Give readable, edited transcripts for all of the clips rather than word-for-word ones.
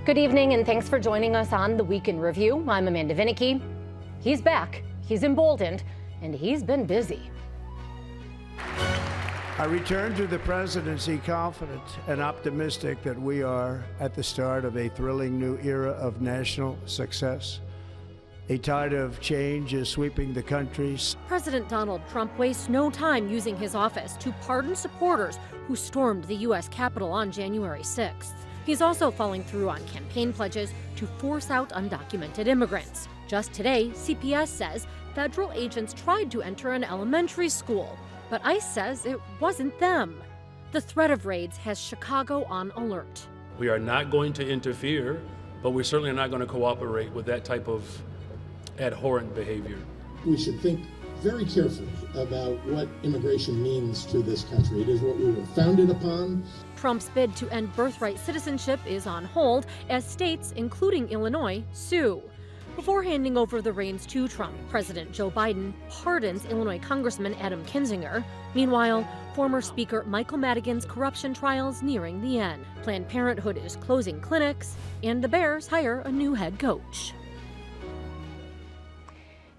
Good evening, and thanks for joining us on the Week in Review. I'm Amanda Vinicky. He's back, he's emboldened, and he's been busy. I return to the presidency confident and optimistic that we are at the start of a thrilling new era of national success. A tide of change is sweeping the country. President Donald Trump wastes no time using his office to pardon supporters who stormed the U.S. Capitol on January 6th. He's also following through on campaign pledges to force out undocumented immigrants. Just today, CPS says federal agents tried to enter an elementary school, but ICE says it wasn't them. The threat of raids has Chicago on alert. We are not going to interfere, but we certainly are not going to cooperate with that type of abhorrent behavior. We should think very carefully about what immigration means to this country. It is what we were founded upon. Trump's bid to end birthright citizenship is on hold as states, including Illinois, sue. Before handing over the reins to Trump, President Joe Biden pardons Illinois Congressman Adam Kinzinger. Meanwhile, former Speaker Michael Madigan's corruption trial's nearing the end. Planned Parenthood is closing clinics, and the Bears hire a new head coach.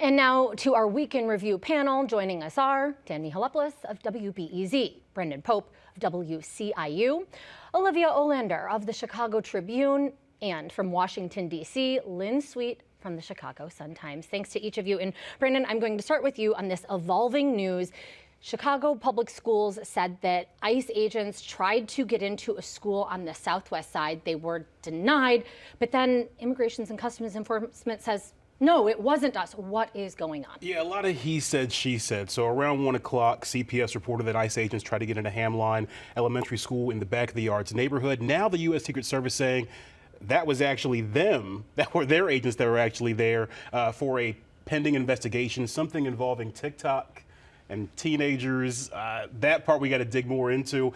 And now to our Week in Review panel. Joining us are Dan Mihalopoulos of WBEZ, Brendan Pope of WCIU, Olivia Olander of the Chicago Tribune, and from Washington, D.C., Lynn Sweet from the Chicago Sun-Times. Thanks to each of you. And Brendan, I'm going to start with you on this evolving news. Chicago Public Schools said that ICE agents tried to get into a school on the southwest side. They were denied, but then Immigration and Customs Enforcement says, no, it wasn't us. What is going on? Yeah, a lot of he said, she said. So around 1 o'clock, CPS reported that ICE agents tried to get into Hamline Elementary School in the Back of the Yards neighborhood. Now the U.S. Secret Service saying that was actually them, that were their agents that were actually there for a pending investigation, something involving TikTok and teenagers. That part we got to dig more into.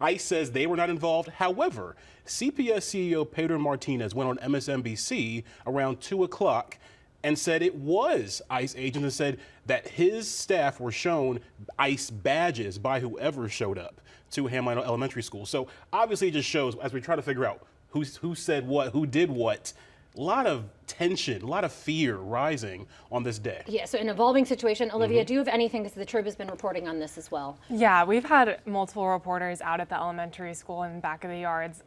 ICE says they were not involved. However, CPS CEO Pedro Martinez went on MSNBC around 2 o'clock and said it was ICE agents, and said that his staff were shown ICE badges by whoever showed up to Hamline Elementary School. So obviously it just shows, as we try to figure out who said what, who did what, a lot of tension, a lot of fear rising on this day. Yeah, so an evolving situation. Olivia, do you have anything, because the Trib has been reporting on this as well? Yeah, we've had multiple reporters out at the elementary school in the Back of the Yards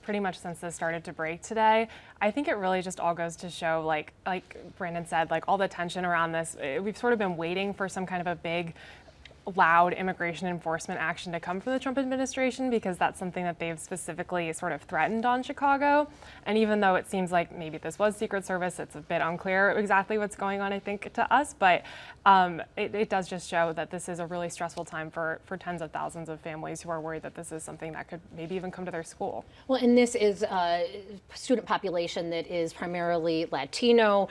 pretty much since this started to break today. I think it really just all goes to show, like Brandon said, like all the tension around this. We've sort of been waiting for some kind of a big, loud immigration enforcement action to come from the Trump administration, because that's something that they've specifically sort of threatened on Chicago. And even though it seems like maybe this was Secret Service, it's a bit unclear exactly what's going on, I think, to us. But it does just show that this is a really stressful time for tens of thousands of families who are worried that this is something that could maybe even come to their school. Well, and this is a student population that is primarily Latino.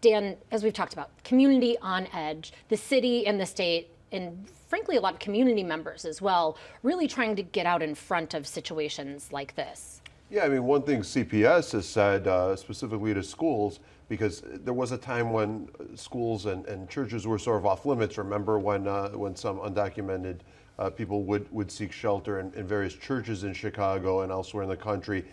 Dan, as we've talked about, community on edge, the city and the state, and frankly, a lot of community members as well, really trying to get out in front of situations like this. Yeah, I mean, one thing CPS has said specifically to schools, because there was a time when schools and churches were sort of off limits. Remember when some undocumented people would seek shelter in various churches in Chicago and elsewhere in the country.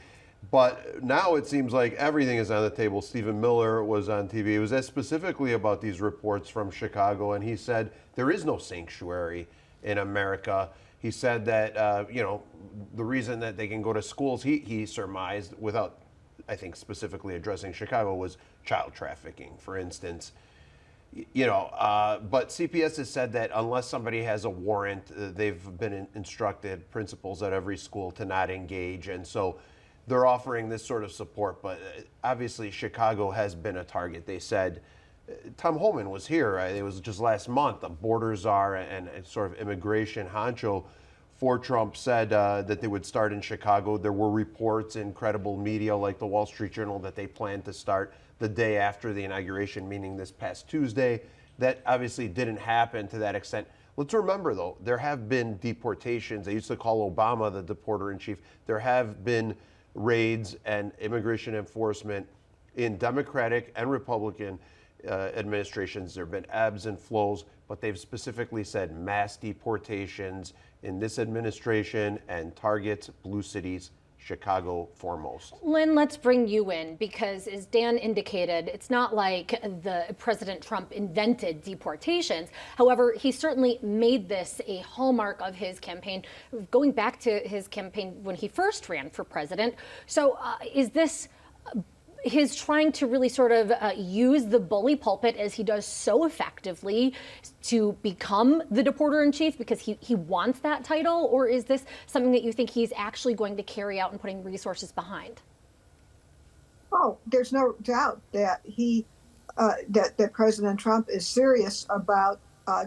But now it seems like everything is on the table. Stephen Miller was on TV. It was asked specifically about these reports from Chicago, and he said there is no sanctuary in America. He said that, the reason that they can go to schools, he surmised, without, I think, specifically addressing Chicago, was child trafficking, for instance. But CPS has said that unless somebody has a warrant, they've been instructed, principals at every school, to not engage. And so they're offering this sort of support, but obviously Chicago has been a target. They said, Tom Homan was here, it was just last month, the border czar and sort of immigration honcho for Trump said that they would start in Chicago. There were reports in credible media like the Wall Street Journal that they planned to start the day after the inauguration, meaning this past Tuesday. That obviously didn't happen to that extent. Let's remember, though, there have been deportations. They used to call Obama the deporter-in-chief. There have been raids and immigration enforcement in Democratic and Republican administrations. There have been ebbs and flows, but they've specifically said mass deportations in this administration and targets blue cities, Chicago foremost. Lynn, let's bring you in because, as Dan indicated, it's not like President Trump invented deportations. However, he certainly made this a hallmark of his campaign, going back to his campaign when he first ran for president. So is this his trying to really sort of use the bully pulpit, as he does so effectively, to become the deporter-in-chief because he wants that title? Or is this something that you think he's actually going to carry out and putting resources behind? Oh, there's no doubt that that President Trump is serious about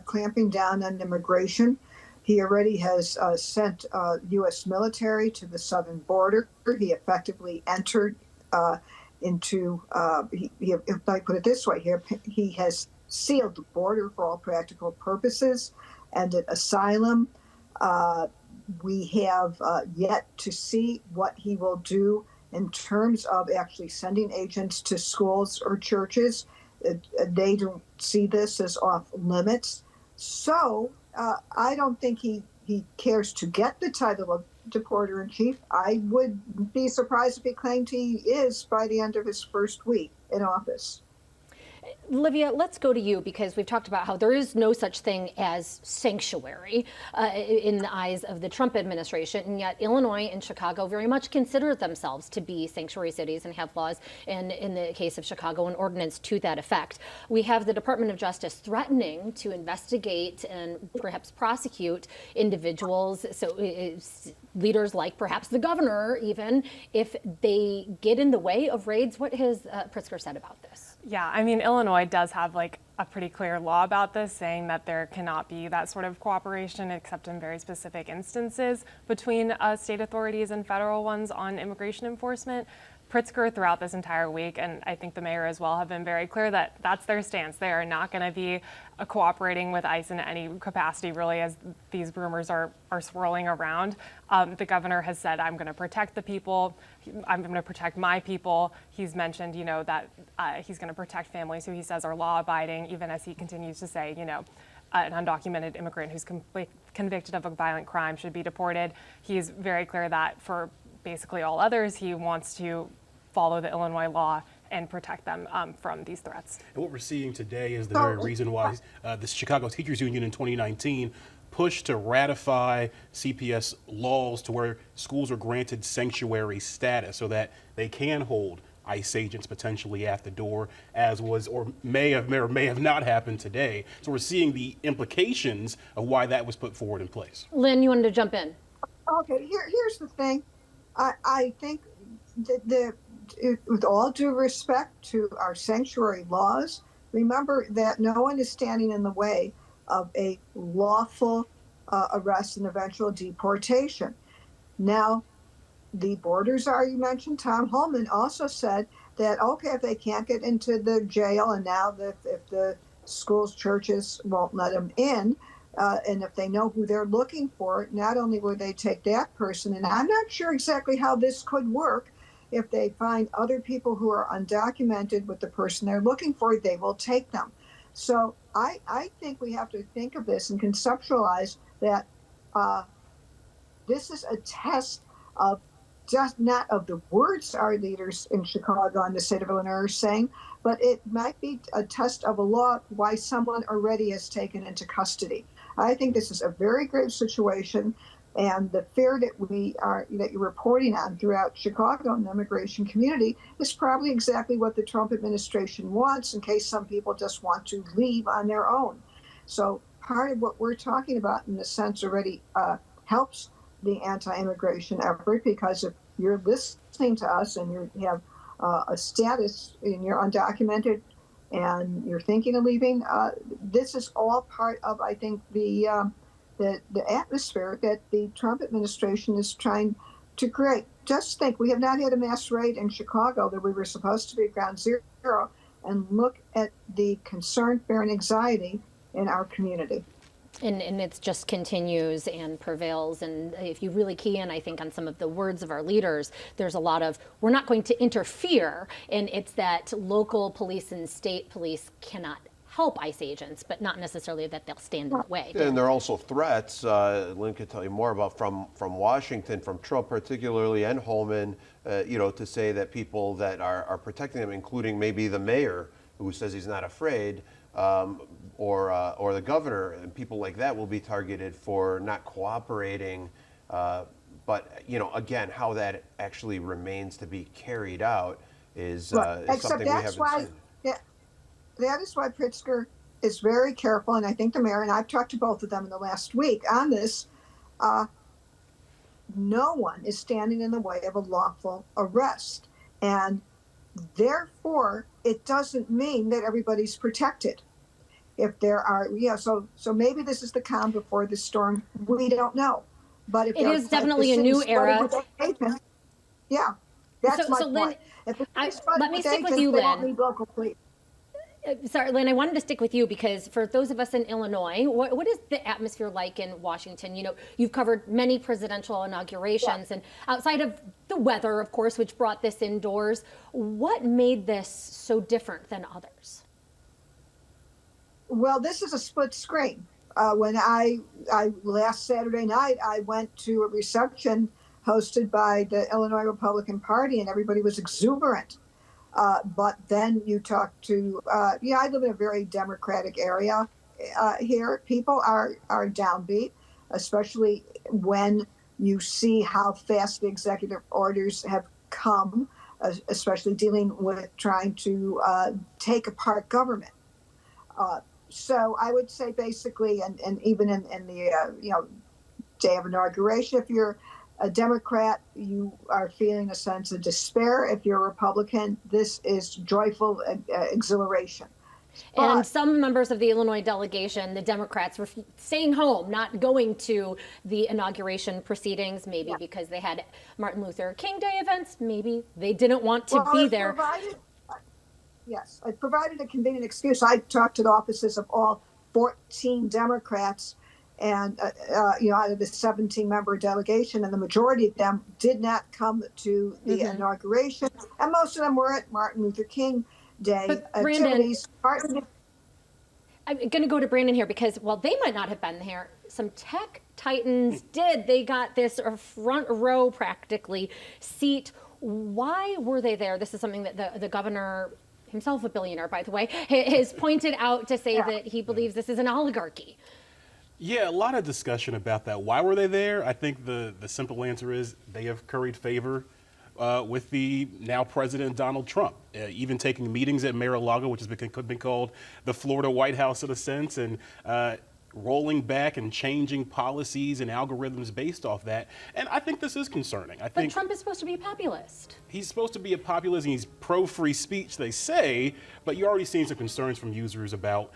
clamping down on immigration. He already has sent U.S. military to the southern border. He effectively entered into, if I put it this way, he has sealed the border for all practical purposes, ended asylum. We have yet to see what he will do in terms of actually sending agents to schools or churches. They don't see this as off limits. So I don't think he cares to get the title of deporter-in-chief. I would be surprised if he claimed he is by the end of his first week in office. Olivia, let's go to you because we've talked about how there is no such thing as sanctuary in the eyes of the Trump administration, and yet Illinois and Chicago very much consider themselves to be sanctuary cities and have laws, and in the case of Chicago, an ordinance to that effect. We have the Department of Justice threatening to investigate and perhaps prosecute individuals, so leaders like perhaps the governor even, if they get in the way of raids. What has Pritzker said about this? Yeah, I mean, Illinois does have like a pretty clear law about this, saying that there cannot be that sort of cooperation except in very specific instances between state authorities and federal ones on immigration enforcement. Pritzker throughout this entire week, and I think the mayor as well, have been very clear that that's their stance. They are not going to be cooperating with ICE in any capacity, really, as these rumors are swirling around. The governor has said, I'm going to protect the people. I'm going to protect my people. He's mentioned, that he's going to protect families who he says are law-abiding, even as he continues to say, an undocumented immigrant who's convicted of a violent crime should be deported. He's very clear that for basically all others, he wants to follow the Illinois law and protect them from these threats. And what we're seeing today is the very reason why the Chicago Teachers Union in 2019 pushed to ratify CPS laws to where schools are granted sanctuary status so that they can hold ICE agents potentially at the door, as was or may have not happened today. So we're seeing the implications of why that was put forward in place. Lynn, you wanted to jump in. Okay, here's the thing. I think that with all due respect to our sanctuary laws, remember that no one is standing in the way of a lawful arrest and eventual deportation. Now, the borders are, you mentioned, Tom Holman also said that, okay, if they can't get into the jail, and now if the schools, churches won't let them in, and if they know who they're looking for, not only will they take that person, and I'm not sure exactly how this could work. If they find other people who are undocumented with the person they're looking for, they will take them. So I think we have to think of this and conceptualize that this is a test of just not of the words our leaders in Chicago and the state of Illinois are saying, but it might be a test of a law why someone already is taken into custody. I think this is a very grave situation, and the fear that you're reporting on throughout Chicago and the immigration community is probably exactly what the Trump administration wants, in case some people just want to leave on their own. So part of what we're talking about, in a sense, already helps the anti-immigration effort, because if you're listening to us and you have a status and you're undocumented and you're thinking of leaving, this is all part of, I think, the atmosphere that the Trump administration is trying to create. Just think, we have not had a mass raid in Chicago that we were supposed to be at ground zero, and look at the concern, fear, and anxiety in our community. And it just continues and prevails. And if you really key in, I think, on some of the words of our leaders, there's a lot of, we're not going to interfere. And it's that local police and state police cannot help ICE agents, but not necessarily that they'll stand in the way. And there are also threats, Lynn could tell you more about, from Washington, from Trump particularly, and Holman, to say that people that are protecting them, including maybe the mayor, who says he's not afraid, or the governor, and people like that will be targeted for not cooperating. But again, how that actually remains to be carried out is something we haven't seen. Yeah, that is why Pritzker is very careful, and I think the mayor, and I've talked to both of them in the last week on this. No one is standing in the way of a lawful arrest, and therefore it doesn't mean that everybody's protected. If there are, so maybe this is the calm before the storm. We don't know, but if it is definitely a new era. Yeah, that's my Lynn, point. let me stick with you, Lynn. Don't need local police. Sorry, Lynn, I wanted to stick with you because for those of us in Illinois, what is the atmosphere like in Washington? You've covered many presidential inaugurations, and outside of the weather, of course, which brought this indoors, what made this so different than others? Well, this is a split screen. When I last Saturday night, I went to a reception hosted by the Illinois Republican Party, and everybody was exuberant. But then you talk to, I live in a very Democratic area here. People are downbeat, especially when you see how fast the executive orders have come, especially dealing with trying to take apart government. So I would say basically, and even in the day of inauguration, if you're a Democrat, you are feeling a sense of despair. If you're a Republican, this is joyful exhilaration. And some members of the Illinois delegation, the Democrats, were staying home, not going to the inauguration proceedings, maybe because they had Martin Luther King Day events. Maybe they didn't want to be there. Yes, it provided a convenient excuse. I talked to the offices of all 14 Democrats, and out of the 17-member delegation, and the majority of them did not come to the inauguration, and most of them were at Martin Luther King Day activities. Brandon, I'm going to go to Brandon here because while they might not have been there, some tech titans did. They got this front row practically seat. Why were they there? This is something that the governor, himself a billionaire, by the way, has pointed out to say that he believes this is an oligarchy. Yeah, a lot of discussion about that. Why were they there? I think the simple answer is they have curried favor with the now President Donald Trump, even taking meetings at Mar-a-Lago, which has been called the Florida White House in a sense, and rolling back and changing policies and algorithms based off that. And I think this is concerning. But Trump is supposed to be a populist. He's supposed to be a populist, and he's pro-free speech, they say, but you're already seeing some concerns from users about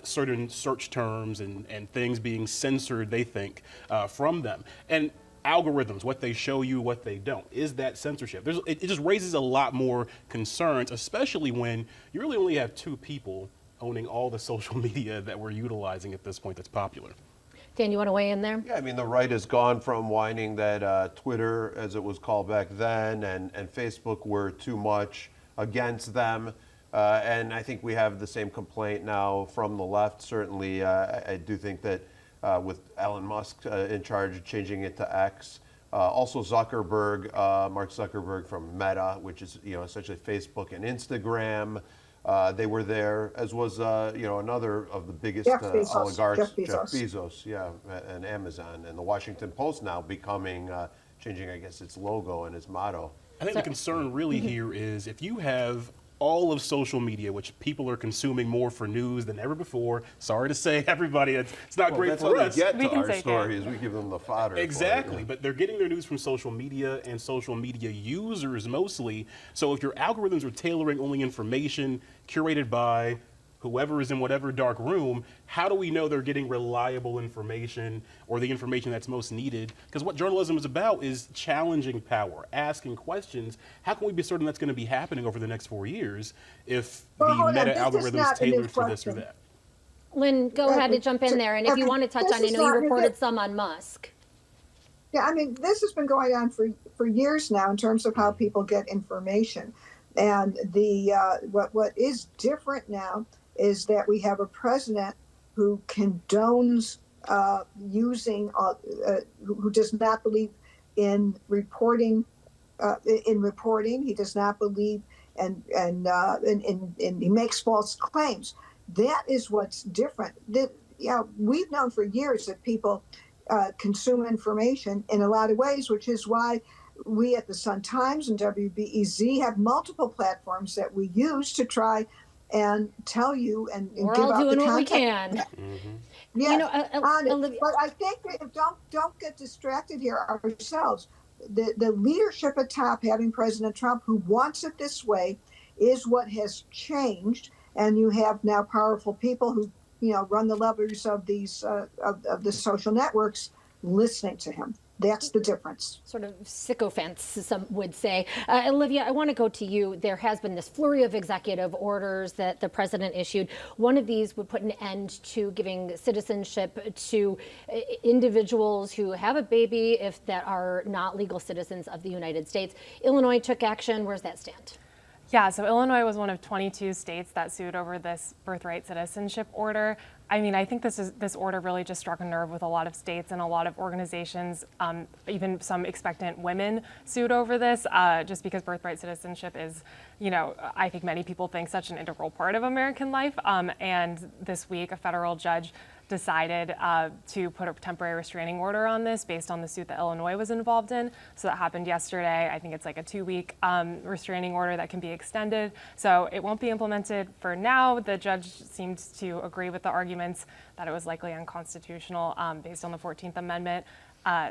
certain search terms and things being censored, they think, from them. And algorithms, what they show you, what they don't. Is that censorship? It just raises a lot more concerns, especially when you really only have two people owning all the social media that we're utilizing at this point that's popular. Dan, you want to weigh in there? Yeah, I mean, the right has gone from whining that Twitter, as it was called back then, and Facebook were too much against them. And I think we have the same complaint now from the left. Certainly, I do think that with Elon Musk in charge of changing it to X, also Zuckerberg, Mark Zuckerberg from Meta, which is essentially Facebook and Instagram. They were there, as was another of the biggest oligarchs, Jeff Bezos, and Amazon, and the Washington Post now changing, I guess, its logo and its motto. I think the concern really here is if you have all of social media, which people are consuming more for news than ever before. Sorry to say, everybody, it's not great for us. That's how they get to our stories. We give them the fodder. Exactly, but they're getting their news from social media and social media users mostly. So if your algorithms are tailoring only information curated by whoever is in whatever dark room, how do we know they're getting reliable information or the information that's most needed? Because what journalism is about is challenging power, asking questions. How can we be certain that's going to be happening over the next 4 years if the meta algorithm is tailored for this or that? Lynn, go ahead and jump in there. And if you want to touch on, I know you reported some on Musk. Yeah, I mean, this has been going on for years now in terms of how people get information. And what is different now is that we have a president who condones who does not believe in reporting. He does not believe, and he makes false claims. That is what's different. We've known for years that people consume information in a lot of ways, which is why we at the Sun-Times and WBEZ have multiple platforms that we use to try and tell you and we're give all out doing the what we content. can. Yes, Olivia, but I think that don't get distracted here ourselves. The leadership at top, having President Trump who wants it this way, is what has changed. And you have now powerful people who run the levers of these of the social networks listening to him. That's the difference. Sort of sycophants, some would say. Olivia, I want to go to you. There has been this flurry of executive orders that the president issued. One of these would put an end to giving citizenship to individuals who have a baby if that are not legal citizens of the United States. Illinois took action. Where's that stand? Yeah, so Illinois was one of 22 states that sued over this birthright citizenship order. I mean, I think this order really just struck a nerve with a lot of states and a lot of organizations. Even some expectant women sued over this, just because birthright citizenship is, I think many people think such an integral part of American life. And this week, a federal judge decided to put a temporary restraining order on this based on the suit that Illinois was involved in. So that happened yesterday. I think it's like a 2-week restraining order that can be extended. So it won't be implemented for now. The judge seemed to agree with the arguments that it was likely unconstitutional based on the 14th Amendment.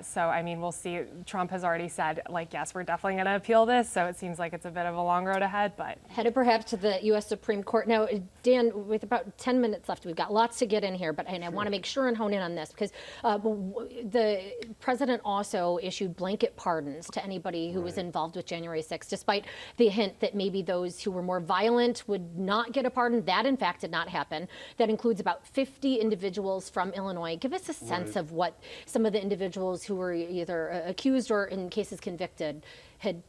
So, I mean, we'll see. Trump has already said, yes, we're definitely going to appeal this. So it seems like it's a bit of a long road ahead, but. Headed perhaps to the U.S. Supreme Court. Now, Dan, with about 10 minutes left, we've got lots to get in here, but I want to make sure and hone in on this because the president also issued blanket pardons to anybody who was involved with January 6th, despite the hint that maybe those who were more violent would not get a pardon. That, in fact, did not happen. That includes about 50 individuals from Illinois. Give us a sense of what some of the individuals who were either accused or in cases convicted had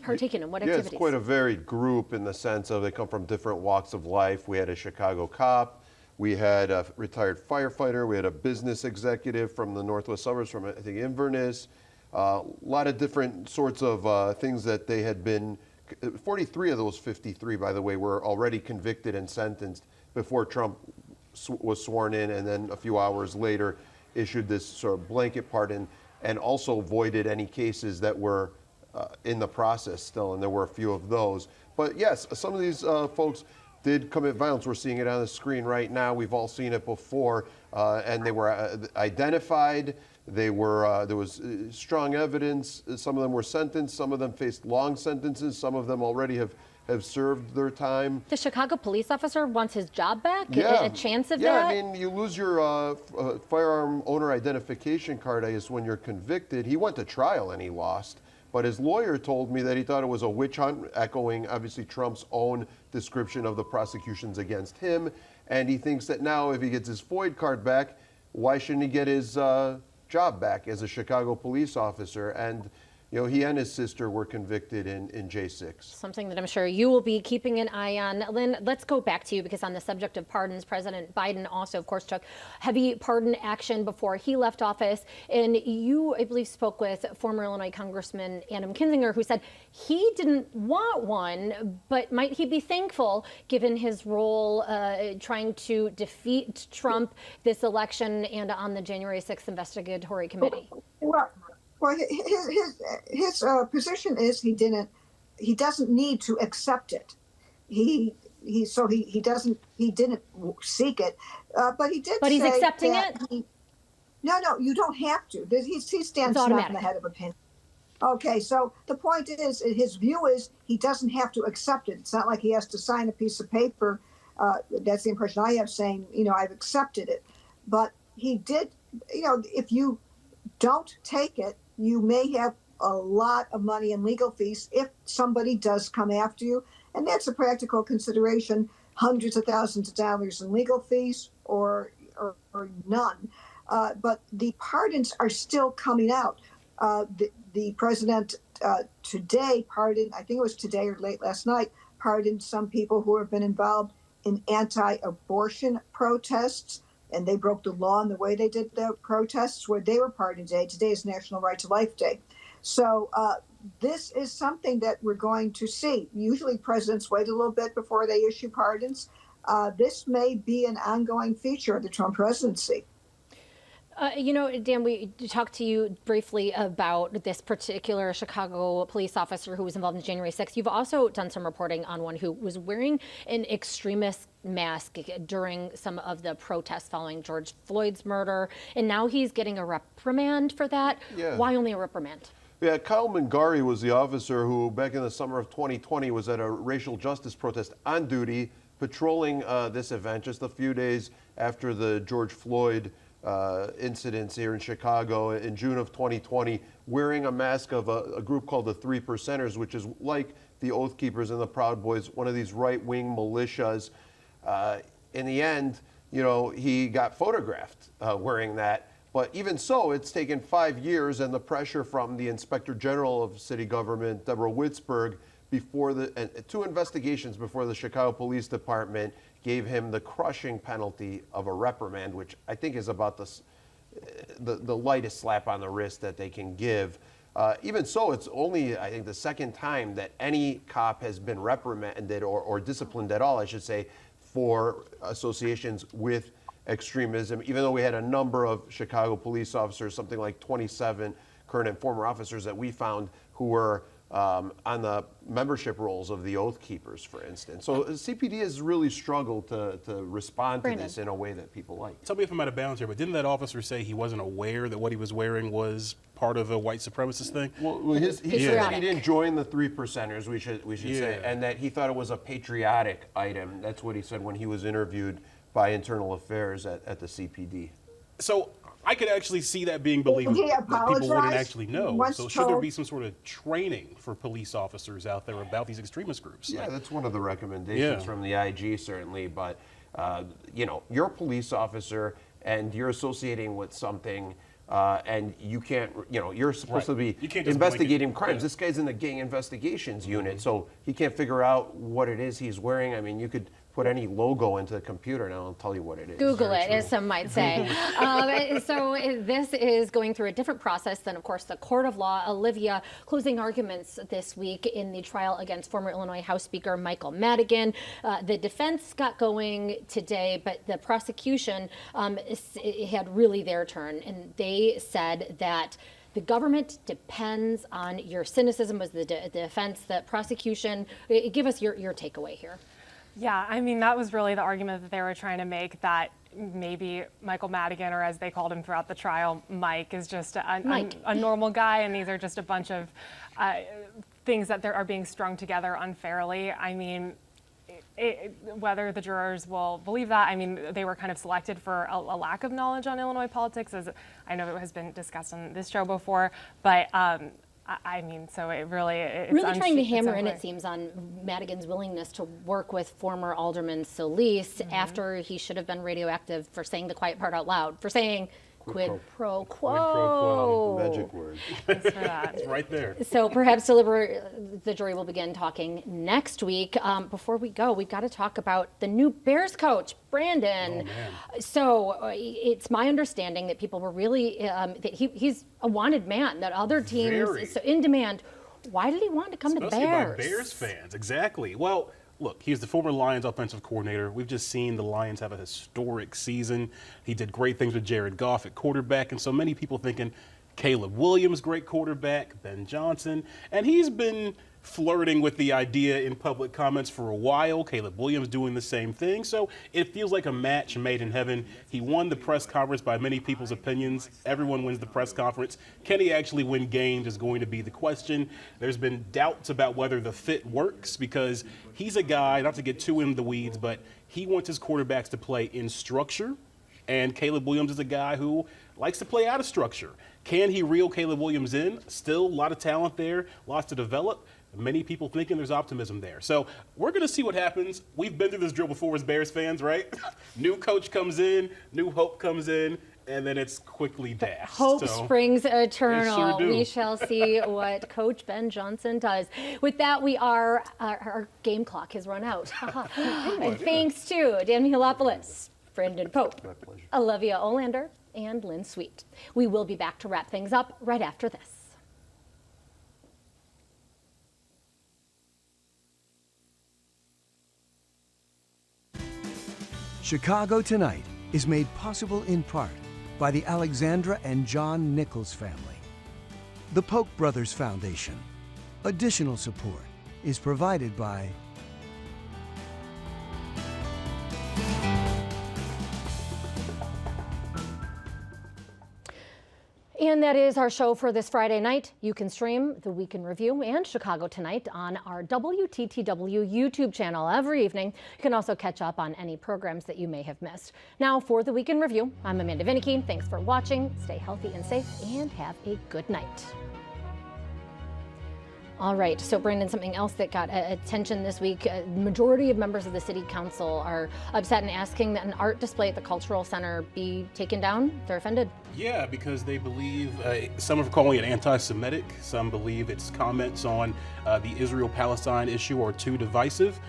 partaken in. What activities? Yeah, it's quite a varied group in the sense of they come from different walks of life. We had a Chicago cop, we had a retired firefighter, we had a business executive from the northwest suburbs from, I think, Inverness. A lot of different sorts of things that they had been, 43 of those 53, by the way, were already convicted and sentenced before Trump was sworn in, and then a few hours later issued this sort of blanket pardon and also voided any cases that were in the process still, and there were a few of those. But yes, some of these folks did commit violence. We're seeing it on the screen right now. We've all seen it before, and they were identified. They were there was strong evidence. Some of them were sentenced. Some of them faced long sentences. Some of them already have served their time. The Chicago police officer wants his job back? Yeah. A chance of yeah, that? I mean, you lose your firearm owner identification card, I guess, when you're convicted. He went to trial and he lost. But his lawyer told me that he thought it was a witch hunt, echoing, obviously, Trump's own description of the prosecutions against him. And he thinks that now, if he gets his FOID card back, why shouldn't he get his job back as a Chicago police officer? And he and his sister were convicted in J6. Something that I'm sure you will be keeping an eye on. Lynn, let's go back to you because on the subject of pardons, President Biden also, of course, took heavy pardon action before he left office. And you, I believe, spoke with former Illinois Congressman Adam Kinzinger, who said he didn't want one, but might he be thankful given his role trying to defeat Trump this election and on the January 6th investigatory committee? Well, his position is he doesn't need to accept it. He didn't seek it, but he did. But he's accepting it. No, you don't have to. He stands not in the head of opinion. Okay, so the point is, his view is he doesn't have to accept it. It's not like he has to sign a piece of paper. That's the impression I have, saying, I've accepted it. But he did. If you don't take it, you may have a lot of money in legal fees if somebody does come after you. And that's a practical consideration, hundreds of thousands of dollars in legal fees or none. But the pardons are still coming out. The president today pardoned, I think it was today or late last night, pardoned some people who have been involved in anti-abortion protests, and they broke the law in the way they did the protests where they were pardoned today. Today is National Right to Life Day. So this is something that we're going to see. Usually presidents wait a little bit before they issue pardons. This may be an ongoing feature of the Trump presidency. Dan, we talked to you briefly about this particular Chicago police officer who was involved in January 6th. You've also done some reporting on one who was wearing an extremist mask during some of the protests following George Floyd's murder, and now he's getting a reprimand for that. Yeah. Why only a reprimand? Yeah, Kyle Mangari was the officer who, back in the summer of 2020, was at a racial justice protest on duty, patrolling this event just a few days after the George Floyd incidents here in Chicago in June of 2020, wearing a mask of a group called the 3 Percenters, which is like the Oath Keepers and the Proud Boys, one of these right-wing militias. In the end, he got photographed wearing that. But even so, it's taken 5 years, and the pressure from the Inspector General of City Government, Deborah Witzberg, and 2 investigations before the Chicago Police Department gave him the crushing penalty of a reprimand, which I think is about the lightest slap on the wrist that they can give. Even so, it's only, I think, the second time that any cop has been reprimanded or disciplined at all, I should say, for associations with extremism, even though we had a number of Chicago police officers, something like 27 current and former officers that we found who were on the membership rolls of the Oath Keepers, for instance. So CPD has really struggled to respond to this in a way that people like. Tell me if I'm out of bounds here, but didn't that officer say he wasn't aware that what he was wearing was part of a white supremacist thing? Well, he said he didn't join the 3 Percenters, we should say, and that he thought it was a patriotic item. That's what he said when he was interviewed by Internal Affairs at the CPD. So I could actually see that being believable, that people wouldn't actually know. So should there be some sort of training for police officers out there about these extremist groups? Yeah, that's one of the recommendations from the IG, certainly. But, you're a police officer and you're associating with something and you can't, you're supposed to be investigating crimes. This guy's in the gang investigations unit, so he can't figure out what it is he's wearing. I mean, you could put any logo into the computer and it'll tell you what it is. Google it, as some might say. So this is going through a different process than, of course, the court of law. Olivia, closing arguments this week in the trial against former Illinois House Speaker Michael Madigan. The defense got going today, but the prosecution had really their turn, and they said that the government depends on your cynicism. Was the defense, the prosecution? Give us your takeaway here. Yeah, I mean, that was really the argument that they were trying to make, that maybe Michael Madigan, or as they called him throughout the trial, Mike, is just a normal guy, and these are just a bunch of things that are being strung together unfairly. I mean, whether the jurors will believe that, I mean, they were kind of selected for a lack of knowledge on Illinois politics, as I know it has been discussed on this show before, but I mean, so it's really trying to hammer in, it seems, on Madigan's willingness to work with former Alderman Solis after he should have been radioactive for saying the quiet part out loud, for saying quid pro quo. Magic word. Thanks for that. It's right there. So perhaps the jury will begin talking next week. Before we go, we've got to talk about the new Bears coach, Brandon. Oh, man. So it's my understanding that people were really, that he's a wanted man, that other teams, so in demand. Why did he want to come to the Bears? By Bears fans, exactly. Well, look, he's the former Lions offensive coordinator. We've just seen the Lions have a historic season. He did great things with Jared Goff at quarterback, and so many people thinking Caleb Williams, great quarterback, Ben Johnson, and he's been flirting with the idea in public comments for a while. Caleb Williams doing the same thing, so it feels like a match made in heaven. He won the press conference by many people's opinions. Everyone wins the press conference. Can he actually win games is going to be the question. There's been doubts about whether the fit works because he's a guy, not to get too in the weeds, but he wants his quarterbacks to play in structure, and Caleb Williams is a guy who likes to play out of structure. Can he reel Caleb Williams in? Still a lot of talent there, lots to develop. Many people thinking there's optimism there. So we're going to see what happens. We've been through this drill before as Bears fans, right? New coach comes in, new hope comes in, and then it's quickly dashed. Hope So, springs eternal. Sure do. We shall see what Coach Ben Johnson does. With that, our game clock has run out. And thanks to Dan Mihalopoulos, Brendan Pope, Olivia Olander, and Lynn Sweet. We will be back to wrap things up right after this. Chicago Tonight is made possible in part by the Alexandra and John Nichols family. The Polk Brothers Foundation. Additional support is provided by And that is our show for this Friday night. You can stream the Week in Review and Chicago Tonight on our WTTW YouTube channel every evening. You can also catch up on any programs that you may have missed. Now for the Week in Review, I'm Amanda Vinicky. Thanks for watching. Stay healthy and safe, and have a good night. All right, so Brandon, something else that got attention this week, the majority of members of the City Council are upset and asking that an art display at the Cultural Center be taken down. They're offended. Yeah, because they believe, some are calling it anti-Semitic, some believe its comments on the Israel-Palestine issue are too divisive.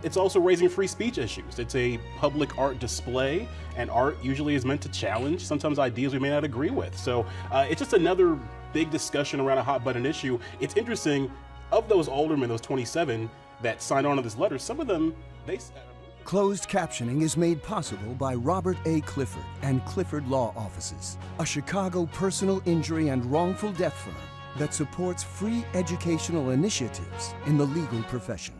It's also raising free speech issues. It's a public art display, and art usually is meant to challenge sometimes ideas we may not agree with. So it's just another big discussion around a hot button issue. It's interesting, of those aldermen, those 27 that signed on to this letter, some of them, they Closed captioning is made possible by Robert A. Clifford and Clifford Law Offices, a Chicago personal injury and wrongful death firm that supports free educational initiatives in the legal profession.